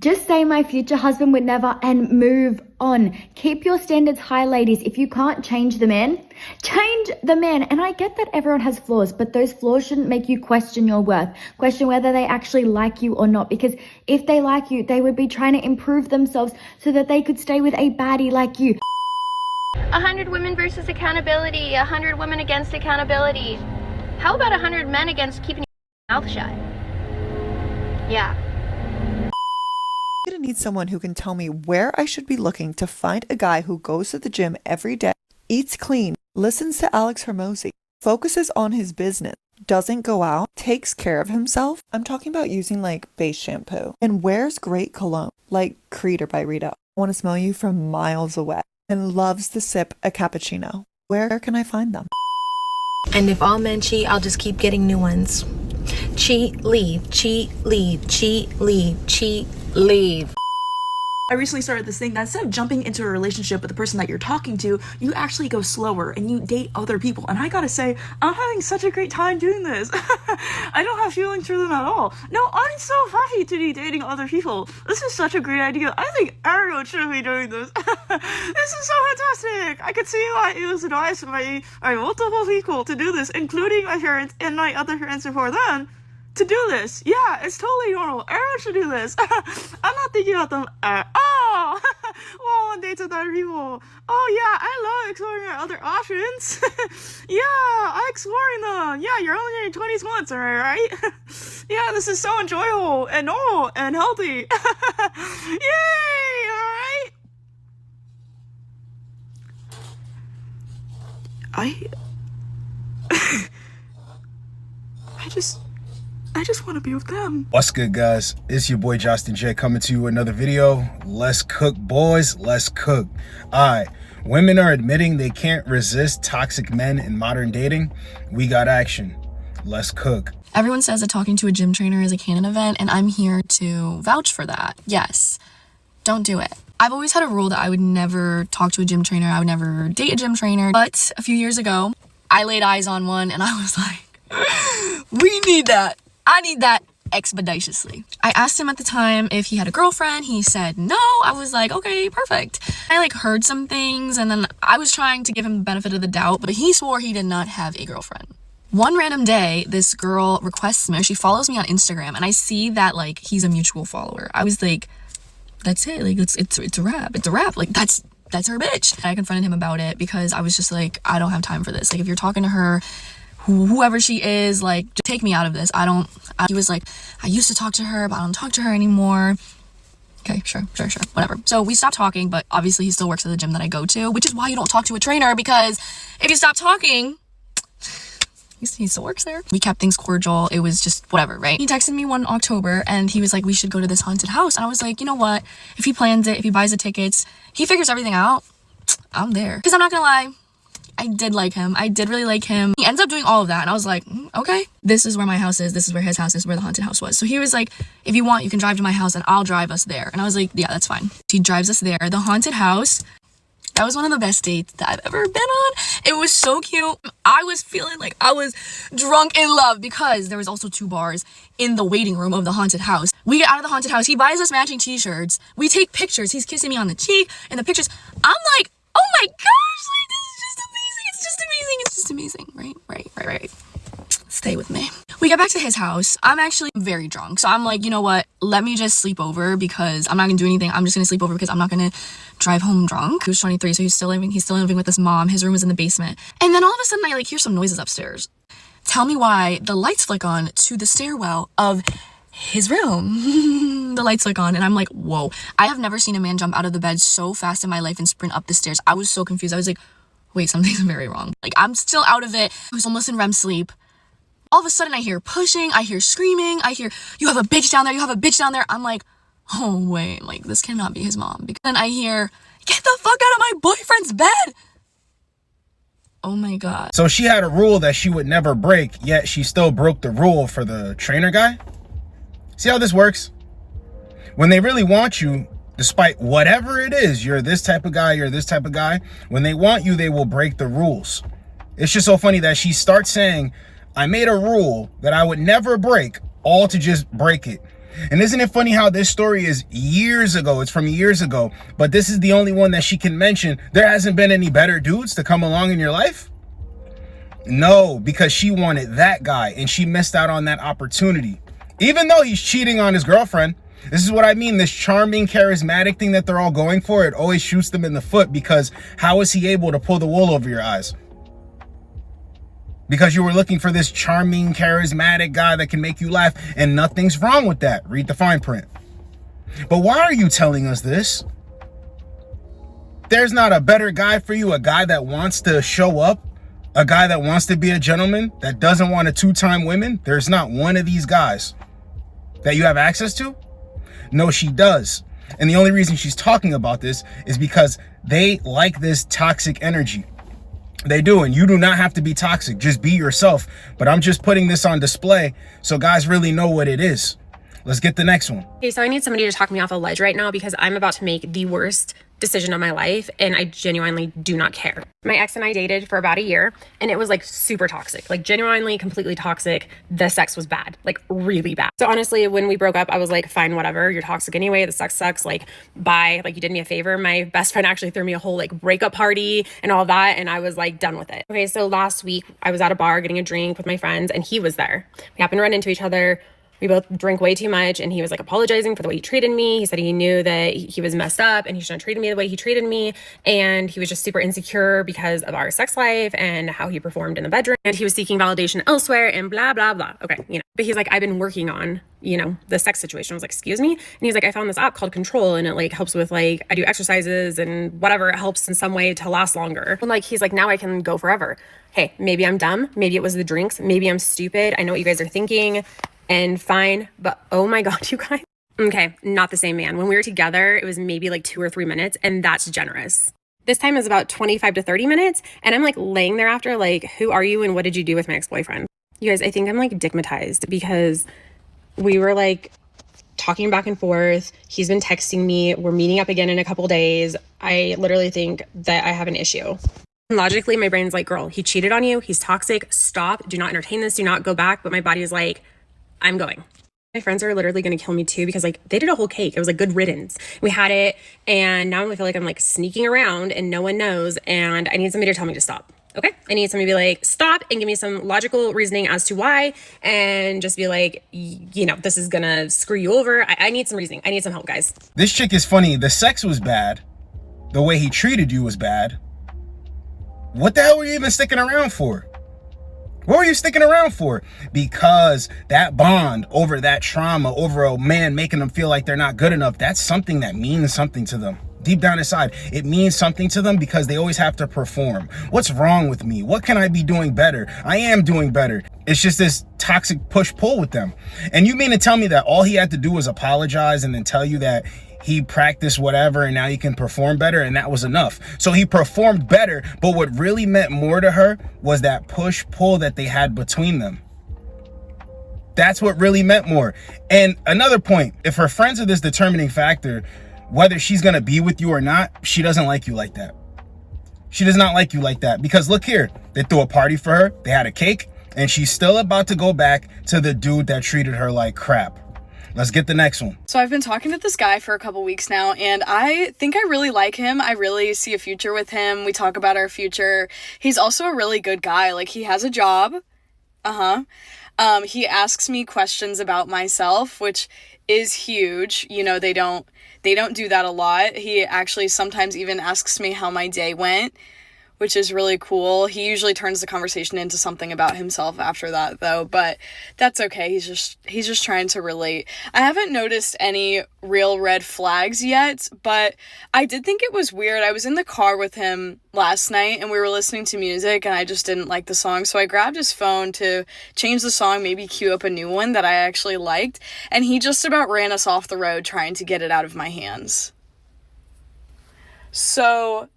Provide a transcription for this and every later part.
Just say my future husband would never and move on. Keep your standards high, ladies. If you can't change the man, change the man. And I get that everyone has flaws, but those flaws shouldn't make you question your worth, question whether they actually like you or not. Because if they like you, they would be trying to improve themselves so that they could stay with a baddie like you. 100 women versus accountability, 100 women against accountability. How about 100 men against keeping your mouth shut? Yeah. I'm gonna need someone who can tell me where I should be looking to find a guy who goes to the gym every day, eats clean, listens to Alex Hermosi, focuses on his business, doesn't go out, takes care of himself. I'm talking about using like base shampoo and wears great cologne like Creator by Rita. I want to smell you from miles away and loves to sip a cappuccino. Where can I find them? And if all men cheat, I'll just keep getting new ones. Cheat, leave, cheat, leave, cheat, leave, cheat, leave. I recently started this thing that instead of jumping into a relationship with the person that you're talking to, you actually go slower and you date other people. And I gotta say, I'm having such a great time doing this. I don't have feelings for them at all. No, I'm so happy to be dating other people. This is such a great idea. I think everyone should be doing this. This is so fantastic. I could see why it was advised by multiple people to do this, including my parents and my other parents before then. To do this. Yeah, it's totally normal. Everyone should do this. I'm not thinking about them at all. Well, on dates with other people. Oh yeah, I love exploring other options. Yeah, I'm exploring them. Yeah, you're only getting 20 months, alright, right? Yeah, this is so enjoyable and normal and healthy. Yay, alright? I just want to be with them. What's good, guys? It's your boy Josten J coming to you with another video. Let's cook, boys. Let's cook. Alright, women are admitting they can't resist toxic men in modern dating. We got action. Let's cook. Everyone says that talking to a gym trainer is a canon event, and I'm here to vouch for that. Yes, don't do it. I've always had a rule that I would never talk to a gym trainer. I would never date a gym trainer. But a few years ago, I laid eyes on one and I was like, we need that. I need that expeditiously. I asked him at the time if he had a girlfriend. He said no. I was like, okay, perfect. I heard some things and then I was trying to give him the benefit of the doubt, but he swore he did not have a girlfriend. One random day, this girl requests me, or she follows me on Instagram, and I see that he's a mutual follower. I was like, that's it. It's a wrap. It's a wrap. That's her bitch. And I confronted him about it because I was just like, I don't have time for this. If you're talking to her, whoever she is, just take me out of this. He was like, I used to talk to her, but I don't talk to her anymore. Okay, sure, whatever. So we stopped talking, but obviously he still works at the gym that I go to, which is why you don't talk to a trainer, because if you stop talking, he still works there. We kept things cordial. It was just whatever, right? He texted me one October and he was like, we should go to this haunted house. And I was like, you know what? If he plans it, if he buys the tickets, he figures everything out, I'm there. Because I'm not gonna lie, I did like him. I did really like him. He ends up doing all of that. And I was like, okay, this is where my house is. This is where his house is, where the haunted house was. So he was like, if you want, you can drive to my house and I'll drive us there. And I was like, yeah, that's fine. He drives us there. The haunted house, that was one of the best dates that I've ever been on. It was so cute. I was feeling like I was drunk in love because there was also 2 bars in the waiting room of the haunted house. We get out of the haunted house. He buys us matching t-shirts. We take pictures. He's kissing me on the cheek and the pictures. I'm like, oh my gosh, it's just amazing, right? Stay with me. We get back to his house. I'm actually very drunk. So I'm like, you know what? Let me just sleep over because I'm not gonna do anything. I'm just gonna sleep over because I'm not gonna drive home drunk. He was 23, so he's still living with his mom. His room was in the basement. And then all of a sudden I hear some noises upstairs. Tell me why the lights flick on to the stairwell of his room. The lights flick on and I'm like, whoa. I have never seen a man jump out of the bed so fast in my life and sprint up the stairs. I was so confused. I was like, wait, something's very wrong. I'm still out of it. I was almost in REM sleep. All of a sudden I hear pushing, I hear screaming, I hear, you have a bitch down there, you have a bitch down there. I'm like, oh wait, this cannot be his mom. Because then I hear, get the fuck out of my boyfriend's bed. Oh my God. So she had a rule that she would never break, yet she still broke the rule for the trainer guy? See how this works? When they really want you, despite whatever it is, you're this type of guy, you're this type of guy, when they want you, they will break the rules. It's just so funny that she starts saying, I made a rule that I would never break, all to just break it. And isn't it funny how this story is years ago? It's from years ago, but this is the only one that she can mention. There hasn't been any better dudes to come along in your life? No, because she wanted that guy and she missed out on that opportunity. Even though he's cheating on his girlfriend. This is what I mean. This charming, charismatic thing that they're all going for, it always shoots them in the foot, because how is he able to pull the wool over your eyes? Because you were looking for this charming, charismatic guy that can make you laugh, and nothing's wrong with that. Read the fine print. But why are you telling us this? There's not a better guy for you, a guy that wants to show up, a guy that wants to be a gentleman, that doesn't want to two-time women. There's not one of these guys that you have access to? No, she does. And the only reason she's talking about this is because they like this toxic energy. They do, and you do not have to be toxic. Just be yourself. But I'm just putting this on display so guys really know what it is. Let's get the next one. Okay, so I need somebody to talk me off a ledge right now because I'm about to make the worst decision of my life and I genuinely do not care. My ex and I dated for about a year and it was like super toxic, like genuinely completely toxic. The sex was bad, like really bad. So honestly, when we broke up, I was like, fine, whatever, you're toxic anyway, the sex sucks, like bye, like you did me a favor. My best friend actually threw me a whole like breakup party and all that, and I was like done with it. Okay, so last week I was at a bar getting a drink with my friends and he was there. We happened to run into each other. We both drank way too much and he was like apologizing for the way he treated me. He said he knew that he was messed up and he shouldn't have treated me the way he treated me. And he was just super insecure because of our sex life and how he performed in the bedroom. And he was seeking validation elsewhere and blah, blah, blah. Okay, you know, but he's like, I've been working on, you know, the sex situation. I was like, excuse me? And he's like, I found this app called Control and it like helps with like, I do exercises and whatever, it helps in some way to last longer. And like, he's like, now I can go forever. Hey, maybe I'm dumb. Maybe it was the drinks. Maybe I'm stupid. I know what you guys are thinking. And fine, but oh my God, you guys. Okay, not the same man. When we were together, it was maybe like 2 or 3 minutes, and that's generous. This time is about 25 to 30 minutes, and I'm like laying there after, like, who are you and what did you do with my ex-boyfriend? You guys, I think I'm like digmatized because we were like talking back and forth. He's been texting me. We're meeting up again in a couple days. I literally think that I have an issue. Logically, my brain's like, girl, he cheated on you. He's toxic. Stop. Do not entertain this. Do not go back. But my body is like, I'm going. My friends are literally going to kill me too because like they did a whole cake. It was like good riddance. We had it and now I feel like I'm like sneaking around and no one knows and I need somebody to tell me to stop. Okay? I need somebody to be like, stop and give me some logical reasoning as to why and just be like, you know, this is going to screw you over. I need some reasoning. I need some help, guys. This chick is funny. The sex was bad. The way he treated you was bad. What the hell were you even sticking around for? What were you sticking around for? Because that bond over that trauma, over a man making them feel like they're not good enough, that's something that means something to them. Deep down inside, it means something to them because they always have to perform. What's wrong with me? What can I be doing better? I am doing better. It's just this toxic push-pull with them. And you mean to tell me that all he had to do was apologize and then tell you that he practiced whatever and now he can perform better and that was enough? So he performed better, but what really meant more to her was that push-pull that they had between them. That's what really meant more. And another point, if her friends are this determining factor, whether she's gonna be with you or not, she doesn't like you like that. She does not like you like that because look here, they threw a party for her, they had a cake, and she's still about to go back to the dude that treated her like crap. Let's get the next one. So I've been talking to this guy for a couple weeks now, and I think I really like him. I really see a future with him. We talk about our future. He's also a really good guy. Like, he has a job. He asks me questions about myself, which is huge. You know, they don't do that a lot. He actually sometimes even asks me how my day went, which is really cool. He usually turns the conversation into something about himself after that, though, but that's okay. He's just trying to relate. I haven't noticed any real red flags yet, but I did think it was weird. I was in the car with him last night and we were listening to music and I just didn't like the song, so I grabbed his phone to change the song, maybe cue up a new one that I actually liked, and he just about ran us off the road trying to get it out of my hands. So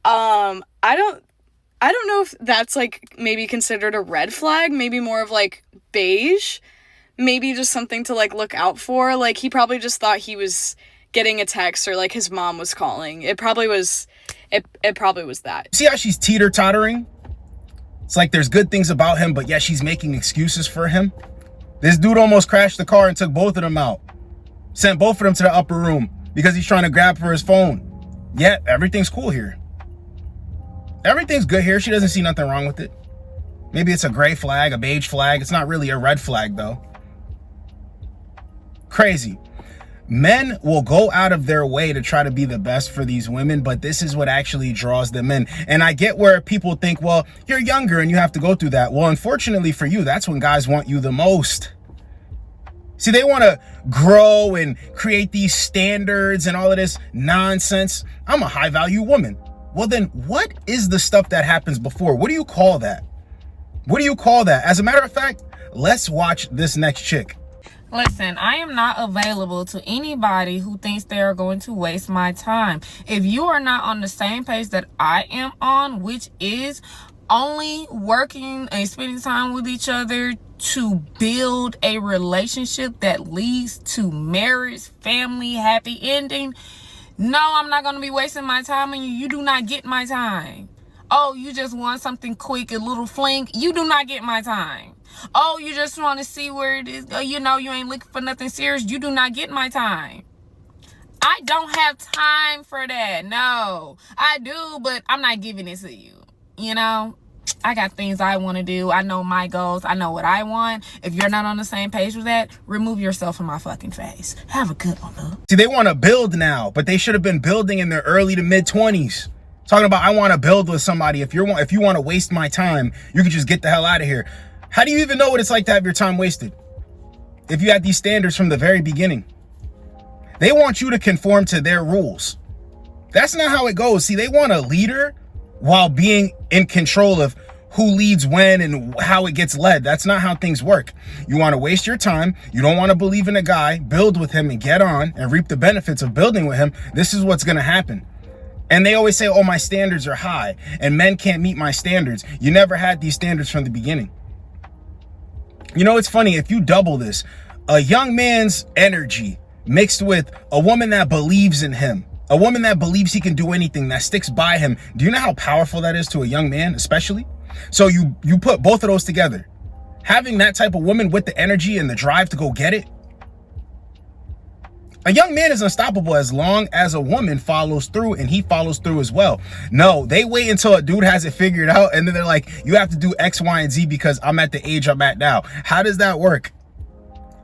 I don't know if that's like maybe considered a red flag, maybe more of like beige, maybe just something to like look out for. Like, he probably just thought he was getting a text or like his mom was calling. It probably was that. See how she's teeter-tottering? It's like there's good things about him, but yeah, she's making excuses for him. This dude almost crashed the car and took both of them out. Sent both of them to the upper room because he's trying to grab for his phone. Yet, everything's cool here. Everything's good here. She doesn't see nothing wrong with it. Maybe it's a gray flag, a beige flag. It's not really a red flag, though. Crazy. Men will go out of their way to try to be the best for these women, but this is what actually draws them in. And I get where people think, well, you're younger and you have to go through that. Well, unfortunately for you, that's when guys want you the most. See, they want to grow and create these standards and all of this nonsense. I'm a high value woman. Well, then what is the stuff that happens before? What do you call that? What do you call that? As a matter of fact, let's watch this next chick. Listen, I am not available to anybody who thinks they are going to waste my time. If you are not on the same page that I am on, which is only working and spending time with each other to build a relationship that leads to marriage, family, happy ending, no, I'm not going to be wasting my time on you. You do not get my time. Oh, you just want something quick, a little fling. You do not get my time. Oh, you just want to see where it is. You know, you ain't looking for nothing serious. You do not get my time. I don't have time for that. No, I do, but I'm not giving it to you. You know, I got things I want to do. I know my goals. I know what I want. If you're not on the same page with that, remove yourself from my fucking face. Have a good one, love. See, they want to build now, but they should have been building in their early to mid 20s. Talking about, I want to build with somebody. If you want to waste my time, you can just get the hell out of here. How do you even know what it's like to have your time wasted? If you had these standards from the very beginning. They want you to conform to their rules. That's not how it goes. See, they want a leader while being in control of who leads when and how it gets led. That's not how things work. You want to waste your time. You don't want to believe in a guy, build with him and get on and reap the benefits of building with him. This is what's going to happen. And they always say, oh, my standards are high and men can't meet my standards. You never had these standards from the beginning. You know, it's funny, if you double this, a young man's energy mixed with a woman that believes in him, a woman that believes he can do anything, that sticks by him. Do you know how powerful that is to a young man, especially? So you put both of those together. Having that type of woman with the energy and the drive to go get it. A young man is unstoppable as long as a woman follows through and he follows through as well. No, they wait until a dude has it figured out and then they're like, you have to do X, Y, and Z because I'm at the age I'm at now. How does that work?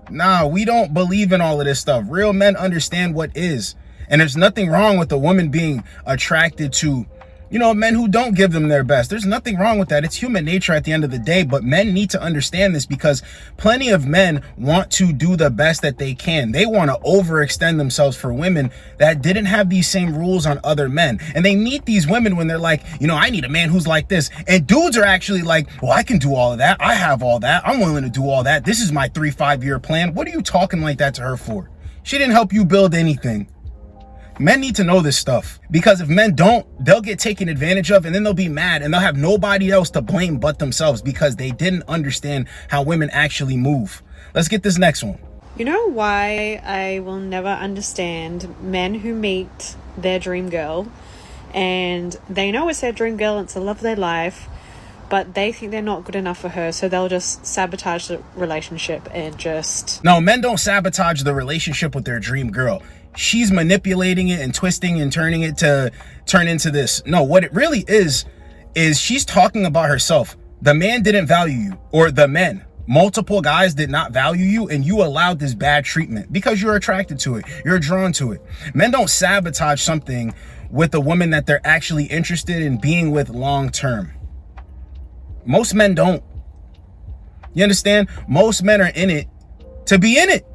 Nah, we don't believe in all of this stuff. Real men understand what is. And there's nothing wrong with a woman being attracted to, you know, men who don't give them their best. There's nothing wrong with that. It's human nature at the end of the day, but men need to understand this because plenty of men want to do the best that they can. They want to overextend themselves for women that didn't have these same rules on other men. And they meet these women when they're like, you know, I need a man who's like this. And dudes are actually like, well, I can do all of that. I have all that. I'm willing to do all that. This is my 3-5 year plan. What are you talking like that to her for? She didn't help you build anything. Men need to know this stuff because if men don't, they'll get taken advantage of and then they'll be mad and they'll have nobody else to blame but themselves because they didn't understand how women actually move. Let's get this next one. You know why I will never understand men who meet their dream girl and they know it's their dream girl, it's the love of their life, but they think they're not good enough for her, so they'll just sabotage the relationship and just... No, men don't sabotage the relationship with their dream girl. She's manipulating it and twisting and turning it to turn into this. No, what it really is she's talking about herself. The man didn't value you, or the men. Multiple guys did not value you and you allowed this bad treatment because you're attracted to it. You're drawn to it. Men don't sabotage something with a woman that they're actually interested in being with long term. Most men don't. You understand? Most men are in it to be in it.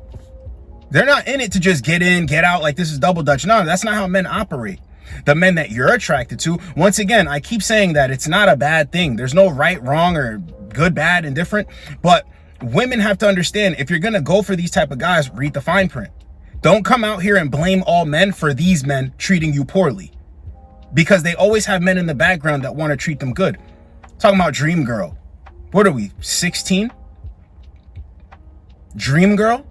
They're not in it to just get in, get out like this is double dutch. No, that's not how men operate. The men that you're attracted to, once again, I keep saying that it's not a bad thing. There's no right, wrong, or good, bad, indifferent. But women have to understand, if you're going to go for these type of guys, read the fine print. Don't come out here and blame all men for these men treating you poorly. Because they always have men in the background that want to treat them good. Talking about dream girl. What are we, 16? Dream girl?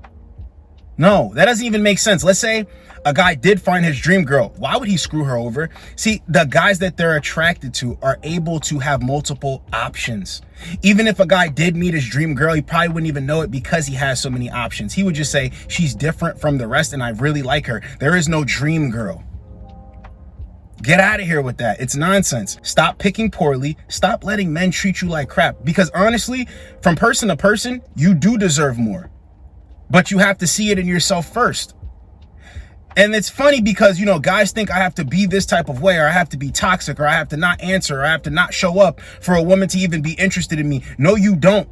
No, that doesn't even make sense. Let's say a guy did find his dream girl, why would he screw her over? See, the guys that they're attracted to are able to have multiple options. Even if a guy did meet his dream girl, he probably wouldn't even know it because he has so many options. He would just say, she's different from the rest and I really like her. There is no dream girl. Get out of here with that. It's nonsense. Stop picking poorly. Stop letting men treat you like crap. Because honestly, from person to person, you do deserve more. But you have to see it in yourself first. And it's funny because, you know, guys think I have to be this type of way, or I have to be toxic, or I have to not answer, or I have to not show up for a woman to even be interested in me. No, you don't.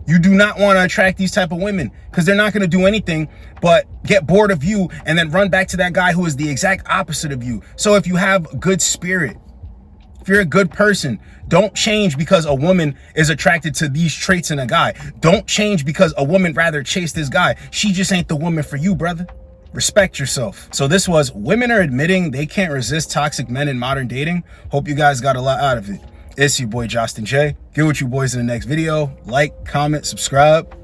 You do not want to attract these type of women because they're not going to do anything but get bored of you and then run back to that guy who is the exact opposite of you. So if you have good spirit, if you're a good person, don't change because a woman is attracted to these traits in a guy. Don't change because a woman rather chase this guy. She just ain't the woman for you, brother. Respect yourself. So this was women are admitting they can't resist toxic men in modern dating. Hope you guys got a lot out of it. It's your boy Josten J. Get with you boys in the next video. Like, comment, subscribe.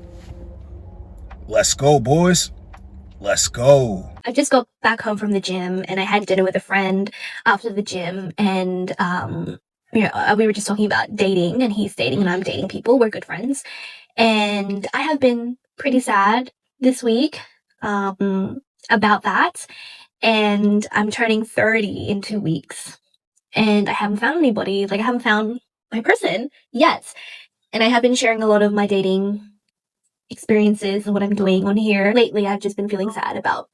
Let's go, boys. Let's go. I just got back home from the gym and I had dinner with a friend after the gym, and you know, we were just talking about dating, and he's dating and I'm dating people. We're good friends. And I have been pretty sad this week about that. And I'm turning 30 in 2 weeks. And I haven't found anybody. Like, I haven't found my person yet. And I have been sharing a lot of my dating experiences and what I'm doing on here. Lately, I've just been feeling sad about,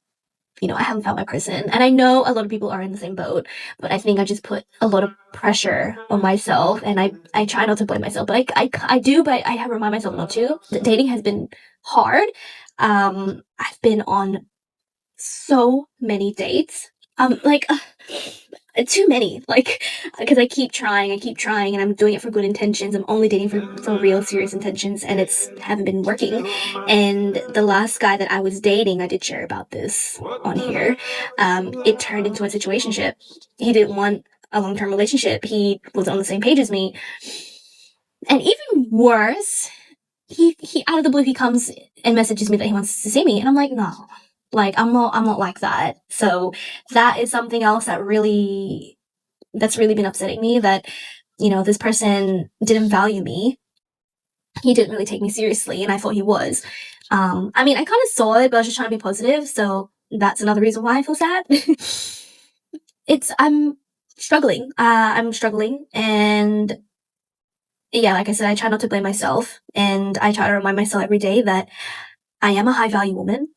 you know, I haven't found my person. And I know a lot of people are in the same boat, but I think I just put a lot of pressure on myself, and I try not to blame myself, but I do, but I have to remind myself not to. The dating has been hard. I've been on so many dates. Too many, like, because I keep trying and I'm doing it for good intentions. I'm only dating for real serious intentions, and it's haven't been working. And the last guy that I was dating, I did share about this on here, it turned into a situationship. He didn't want a long-term relationship. He was on the same page as me, and even worse, he out of the blue, he comes and messages me that he wants to see me, and I'm like, no. Like, I'm not like that. So that is something else that's really been upsetting me, that, you know, this person didn't value me. He didn't really take me seriously, and I thought he was. I mean, I kind of saw it, but I was just trying to be positive. So that's another reason why I feel sad. I'm struggling. And yeah, like I said, I try not to blame myself, and I try to remind myself every day that I am a high value woman.